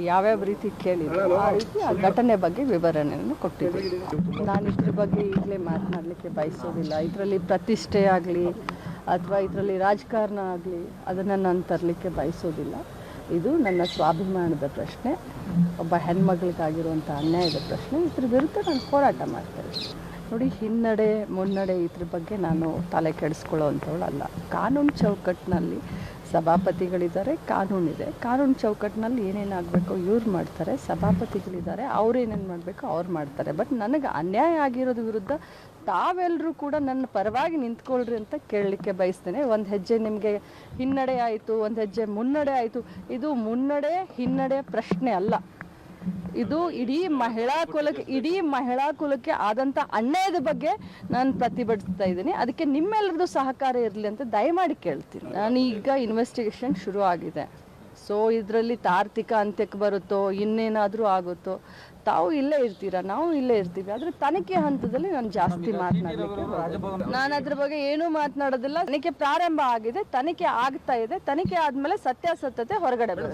ಯಾವ್ಯಾವ ರೀತಿ ಕೇಳಿದ್ರು ಆ ರೀತಿ ಆ ಘಟನೆ ಬಗ್ಗೆ ವಿವರಣೆಯನ್ನು ಕೊಟ್ಟಿದ್ದೀನಿ. ನಾನು ಇದ್ರ ಬಗ್ಗೆ ಈಗಲೇ ಮಾತನಾಡಲಿಕ್ಕೆ ಬಯಸೋದಿಲ್ಲ. ಇದರಲ್ಲಿ ಪ್ರತಿಷ್ಠೆ ಆಗಲಿ ಅಥವಾ ಇದರಲ್ಲಿ ರಾಜಕಾರಣ ಆಗಲಿ ಅದನ್ನು ನಾನು ತರಲಿಕ್ಕೆ ಬಯಸೋದಿಲ್ಲ. ಇದು ನನ್ನ ಸ್ವಾಭಿಮಾನದ ಪ್ರಶ್ನೆ, ಒಬ್ಬ ಹೆಣ್ಮಗಳಿಗಾಗಿರುವಂಥ ಅನ್ಯಾಯದ ಪ್ರಶ್ನೆ. ಇದ್ರ ವಿರುದ್ಧ ನಾನು ಹೋರಾಟ ಮಾಡ್ತೇನೆ. ನೋಡಿ, ಹಿನ್ನಡೆ ಮುನ್ನಡೆ ಇದ್ರ ಬಗ್ಗೆ ನಾನು ತಲೆ ಕೆಡಿಸ್ಕೊಳ್ಳೋ ಅಂಥವಳಲ್ಲ. ಕಾನೂನು ಚೌಕಟ್ಟಿನಲ್ಲಿ ಸಭಾಪತಿಗಳಿದ್ದಾರೆ, ಕಾನೂನಿದೆ. ಕಾನೂನು ಚೌಕಟ್ಟಿನಲ್ಲಿ ಏನೇನಾಗಬೇಕು ಇವ್ರು ಮಾಡ್ತಾರೆ, ಸಭಾಪತಿಗಳಿದ್ದಾರೆ, ಅವ್ರು ಏನೇನು ಮಾಡಬೇಕು ಅವ್ರು ಮಾಡ್ತಾರೆ. ಬಟ್ ನನಗೆ ಅನ್ಯಾಯ ಆಗಿರೋದ್ರ ವಿರುದ್ಧ ತಾವೆಲ್ಲರೂ ಕೂಡ ನನ್ನ ಪರವಾಗಿ ನಿಂತ್ಕೊಳ್ರಿ ಅಂತ ಕೇಳಲಿಕ್ಕೆ ಬಯಸ್ತೇನೆ. ಒಂದು ಹೆಜ್ಜೆ ನಿಮಗೆ ಹಿನ್ನಡೆ ಆಯಿತು, ಒಂದು ಹೆಜ್ಜೆ ಮುನ್ನಡೆ ಆಯಿತು. ಇದು ಮುನ್ನಡೆ ಹಿನ್ನಡೆ ಪ್ರಶ್ನೆ ಅಲ್ಲ. ಇದು ಇಡೀ ಮಹಿಳಾ ಕುಲಕ್ಕೆ ಆದಂಥ ಅನ್ಯಾಯದ ಬಗ್ಗೆ ನಾನು ಪ್ರತಿಭಟಿಸ್ತಾ ಇದ್ದೀನಿ. ಅದಕ್ಕೆ ನಿಮ್ಮೆಲ್ಲರದ್ದು ಸಹಕಾರ ಇರಲಿ ಅಂತ ದಯಮಾಡಿ ಕೇಳ್ತೀನಿ. ನಾನೀಗ ಇನ್ವೆಸ್ಟಿಗೇಷನ್ ಶುರು ಆಗಿದೆ. ಸೊ ಇದರಲ್ಲಿ ತಾರ್ಕಿಕ ಅಂತ್ಯಕ್ಕೆ ಬರುತ್ತೋ ಇನ್ನೇನಾದರೂ ಆಗುತ್ತೋ, ತಾವು ಇಲ್ಲೇ ಇರ್ತೀರಾ, ನಾವು ಇಲ್ಲೇ ಇರ್ತೀವಿ. ಆದರೆ ತನಿಖೆ ಹಂತದಲ್ಲಿ ನಾನು ಜಾಸ್ತಿ ಮಾತನಾಡಲಿಕ್ಕೆ ನಾನು ಅದ್ರ ಬಗ್ಗೆ ಏನೂ ಮಾತನಾಡೋದಿಲ್ಲ. ತನಿಖೆ ಪ್ರಾರಂಭ ಆಗಿದೆ, ತನಿಖೆ ಆಗ್ತಾ ಇದೆ. ತನಿಖೆ ಆದಮೇಲೆ ಸತ್ಯಾಸತ್ಯತೆ ಹೊರಗಡೆ ಬರುತ್ತೆ.